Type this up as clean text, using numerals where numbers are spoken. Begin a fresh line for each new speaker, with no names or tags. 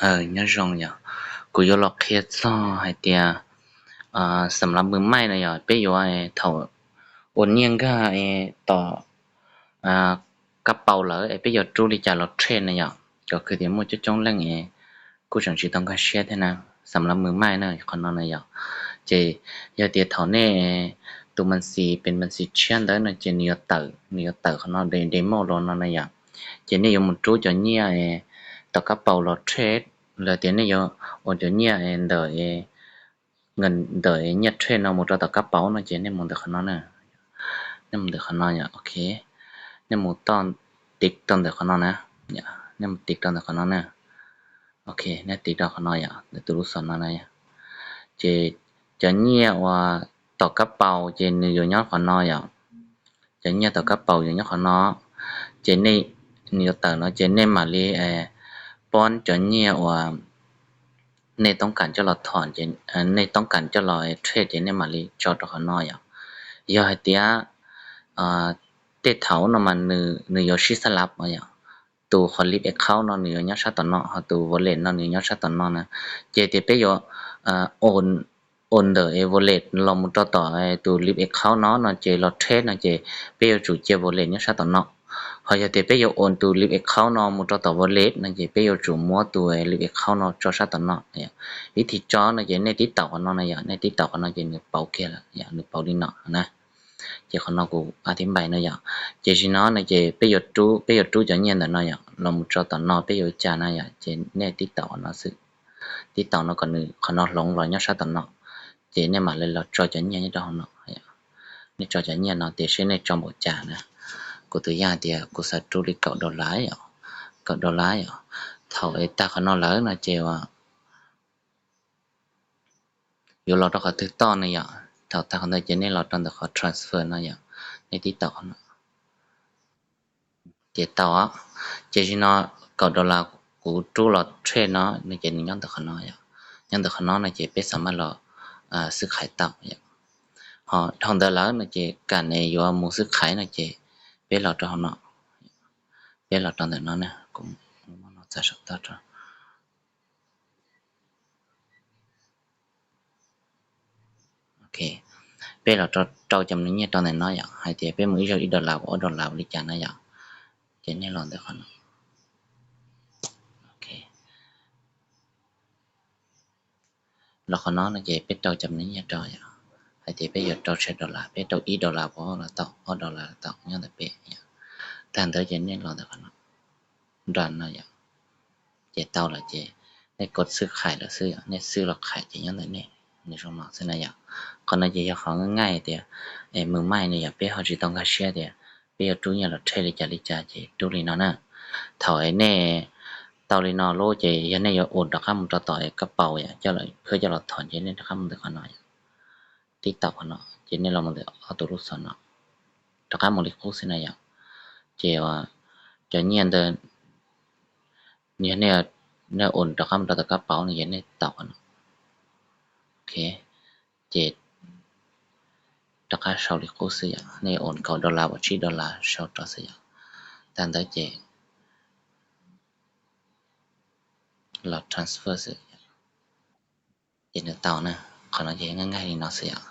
nhớ rong nhở cô yêu lọc kia cho hay tia sầm lắm bữa mai này nhở bây giờ ai thầu ổn nhiên cái ai tỏ cặp bầu lỡ ai bây giờ chú đi trả lọt train này nhở cóคือđiểm một chút trong lưng ấy cô chẳng chỉต้องการ share thế nào sầm lắm bữa mai này còn nó này nhở chỉ giờ tia thầu này tụi mình xìเป็นมันสีเชียนได้นะจะเนื้อเต๋อเขาเนาะdemo รอเนาะนะอย่างจะเนี่ยมันจู้จะเนี่ยต่อกระเป๋าเราเทรดแล้วเดี๋ยวนี้โอ้จะเนี่ยเดยเงินเดยเนี่ยเทรดเนาะมันจะต่อกระเป๋าเนาะจะเนี่ยมันเดือดขนาดน่ะเนี่ยมันเดือดขนาดเนี่ยโอเคเนี่ยมันตอนติ๊กตอนเดือดขนาดนะเนี่ยมันติ๊กตอนเดือดขนาดน่ะโอเคเนี่ยติ๊กตอนขนาดเนี่ยเดี๋ยวตัวรู้สอนนะจะเนี่ยว่าต่อกระเป๋าจะเนี่ยอยู่ยอดขนาดเนี่ยจะเนี่ยต่อกระเป๋าอยู่ยอดขนาดจะเนี่ยnhiều tờ nó trên nên mà li bon cho nhiều và nênต้องการจะเราถอนtrên nênต้องการจะเราtrade trên nên mà li cho đó họ nói à giờ hay tia tết thảo nó mà nửa giờ xí slap mà ya tu họ lip account nó nửa nhớ sát tận nó họ tu wallet nó nửa nhớ sát tận nó nè chỉ thì bây giờ on the wallet เราmuốn choต่อtu lip account nó chỉเราtrade nó chỉ bây giờ chủ chế wallet nhớ sát tận nó họจะไปยกโอนตัวลิฟต์เข้านอมุตตะวอลเล็ตนั่นจะไปยกจุ่มมัวตัวลิฟต์เข้านอจอชาตนอเนี่ยวิธีจอนั่นจะในติดต่อกันนอนะอย่างในติดต่อกันนอจะในเป่าเกล่ะอย่างในเป่าดินนอนะจะคนนอกูอธิบายนะอย่างจะชินอนั่นจะไปยกจูจะเนี่ยนะอย่างเรามุตตะนอไปยกจานะอย่างจะในติดต่อกันนอสึติดต่อนอกันนึคนนอหลงรอยยอชาตนอจะเนี่ยมาเลยเราจอจะเนี่ยนี่ดอกนออย่างนี่จอจะเนี่ยนอแต่เช่นในจอมบจานะกูตัวอย่างเดียวกูสัตว์จุลิเกาดอลลาร์อ่ะเกาดอลลาร์อ่ะเท่าไอ้ตาขนอเลยนะเจ้าอยู่เราต้องขอติดต่อนะอย่างเท่าตาขนอเจนี่เราต้องขอ transfer นะอย่างในที่ต่อนะเจ้าต่อเจ้าจีน่าเกาดอลลาร์กูจูเราเทรดเนาะในเจนี่ยังต่อขนออย่างยังต่อขนอนะเจ้าเป็นสามารถเราซื้อขายต่ออย่างฮะทางดอลลาร์นะเจ้าการในอยู่ว่ามูซื้อขายนะเจ้าเป็นเราต้องเนาะเป็นเราต้องแต่เนาะเนี่ยกูมันจะชอบต่อโอเคเป็นเราเราจำนี้เนี่ยตอนไหนน้อยอย่างให้เจ้าเป็นมือเราอีดอลลาร์orดอลลาร์ลิจานะอย่างเจนนี่ลองแต่คนโอเคเราคนน้องนะเจ้าเป็นเราจำนี้เนี่ยเราอย่างให้เจ้าเป็นหยดเราเช็ดดอลลาร์เป็นเราอีดอลลาร์เพราะเราต่อorดอลลาร์ต่อเนี่ยแต่เป็นอย่างแต่เธอเจนนี่ลองแต่คนดันนะอย่างเจ้าเต่าละเจ้าในกดซื้อขายแล้วซื้อในซื้อเราขายเจนยังแต่เนี่ยในช่วงนั้นซึ่งนะอย่างคนนั้นจะของง่ายๆเดียวมือไม้เนี่ยเป็นเขาจะต้องการเชื่อเดียวเป็นจุดเนี่ยเราเทลิจาริจาเจ้าดูเลยนะถอยแน่ตอรีนอโลเจยันเนี่ยโอนตะข้ามตะต่อยกระเป๋าอย่างเจ้าเลยเพื่อจะเราถอนเจเนี่ยตะข้ามตะขน่อยติ๊กต็อกเนาะเจเนี่ยเรามาเลยเอาตัวรู้สอนเนาะตะข้ามมลิคุสินะอย่างเจว่าจะเนี่ยเดินเนี่ยโอนตะข้ามตะกระเป๋าเนี่ยเนี่ยตอกเนาะโอเคเจตะข้าชาวลิคุสิอย่างเนี่ยโอนเก้าดอลลาร์ชีดอลลาร์ชาวต่อสิอย่างแต่ได้เจเรา transfer สิเจเนี่ยเต่านะขอเราเจง่ายๆนี่เนาะสิอย่าง